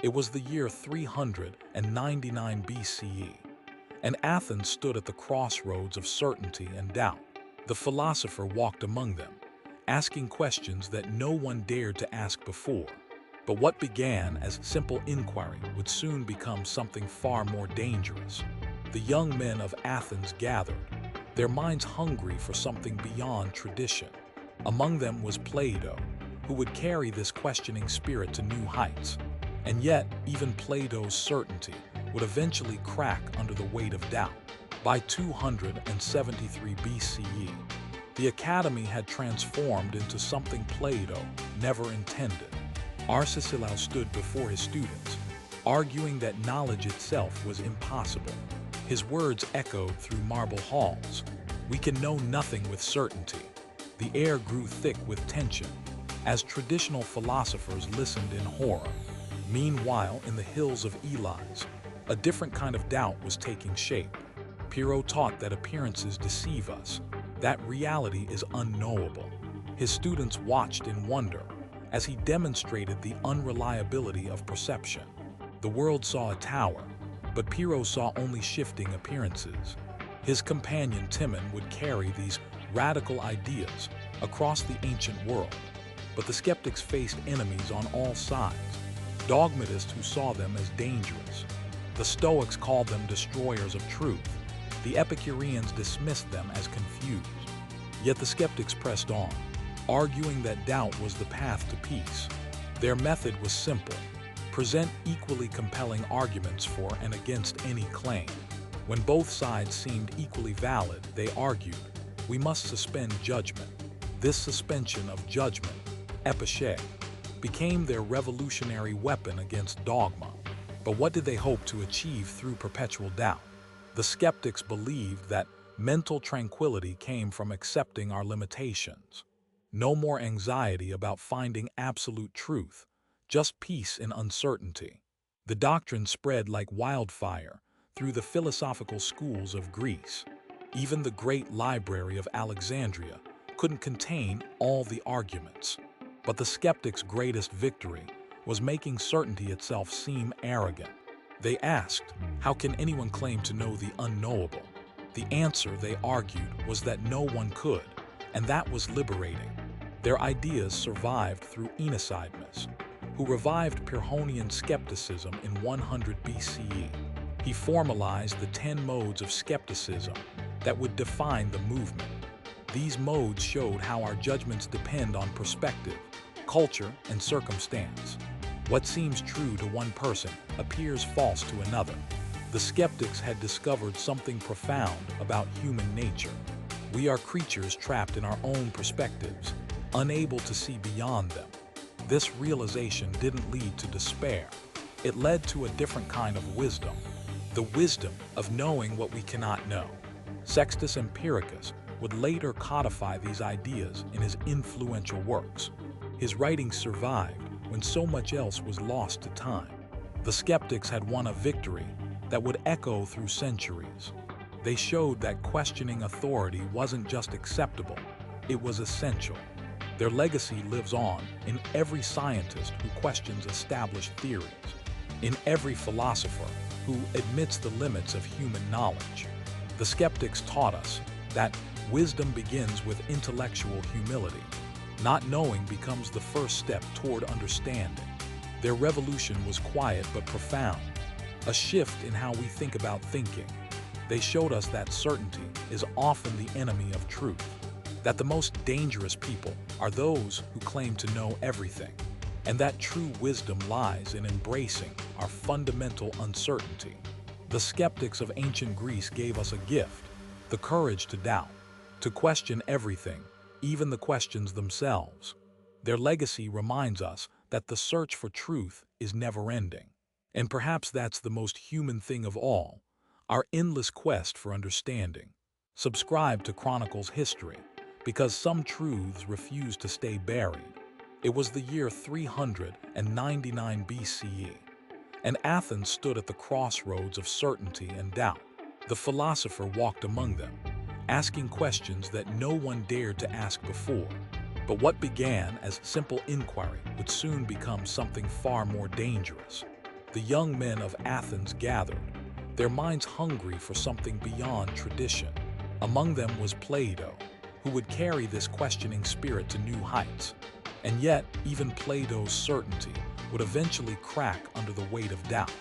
It was the year 399 BCE, and Athens stood at the crossroads of certainty and doubt. The philosopher walked among them, asking questions that no one dared to ask before. But what began as simple inquiry would soon become something far more dangerous. The young men of Athens gathered, their minds hungry for something beyond tradition. Among them was Plato, who would carry this questioning spirit to new heights. And yet, even Plato's certainty would eventually crack under the weight of doubt. By 273 BCE, the academy had transformed into something Plato never intended. Arcesilaus stood before his students, arguing that knowledge itself was impossible. His words echoed through marble halls. "We can know nothing with certainty." The air grew thick with tension as traditional philosophers listened in horror. Meanwhile, in the hills of Elis, a different kind of doubt was taking shape. Pyrrho taught that appearances deceive us, that reality is unknowable. His students watched in wonder as he demonstrated the unreliability of perception. The world saw a tower, but Pyrrho saw only shifting appearances. His companion Timon would carry these radical ideas across the ancient world, but the skeptics faced enemies on all sides. Dogmatists who saw them as dangerous. The Stoics called them destroyers of truth. The Epicureans dismissed them as confused. Yet the skeptics pressed on, arguing that doubt was the path to peace. Their method was simple: present equally compelling arguments for and against any claim. When both sides seemed equally valid, they argued, "We must suspend judgment." This suspension of judgment, epiche, became their revolutionary weapon against dogma. But what did they hope to achieve through perpetual doubt? The skeptics believed that mental tranquility came from accepting our limitations. No more anxiety about finding absolute truth, just peace in uncertainty. The doctrine spread like wildfire through the philosophical schools of Greece. Even the great library of Alexandria couldn't contain all the arguments. But the skeptics' greatest victory was making certainty itself seem arrogant. They asked, how can anyone claim to know the unknowable? The answer, they argued, was that no one could, and that was liberating. Their ideas survived through Elis, who revived Pyrrhonian skepticism in 100 BCE. He formalized the 10 modes of skepticism that would define the movement. These modes showed how our judgments depend on perspective, culture, and circumstance. What seems true to one person appears false to another. The skeptics had discovered something profound about human nature. We are creatures trapped in our own perspectives, unable to see beyond them. This realization didn't lead to despair. It led to a different kind of wisdom, the wisdom of knowing what we cannot know. Sextus Empiricus would later codify these ideas in his influential works. His writings survived when so much else was lost to time. The skeptics had won a victory that would echo through centuries. They showed that questioning authority wasn't just acceptable, it was essential. Their legacy lives on in every scientist who questions established theories, in every philosopher who admits the limits of human knowledge. The skeptics taught us that wisdom begins with intellectual humility. Not knowing becomes the first step toward understanding. Their revolution was quiet but profound, a shift in how we think about thinking. They showed us that certainty is often the enemy of truth, that the most dangerous people are those who claim to know everything, and that true wisdom lies in embracing our fundamental uncertainty. The skeptics of ancient Greece gave us a gift, the courage to doubt, to question everything, even the questions themselves. Their legacy reminds us that the search for truth is never-ending. And perhaps that's the most human thing of all, our endless quest for understanding. Subscribe to Chronicles History, because some truths refuse to stay buried. It was the year 399 BCE, and Athens stood at the crossroads of certainty and doubt. The philosopher walked among them, asking questions that no one dared to ask before. But what began as simple inquiry would soon become something far more dangerous. the young men of Athens gathered, their minds hungry for something beyond tradition. Among them was Plato, who would carry this questioning spirit to new heights. And yet, even Plato's certainty would eventually crack under the weight of doubt.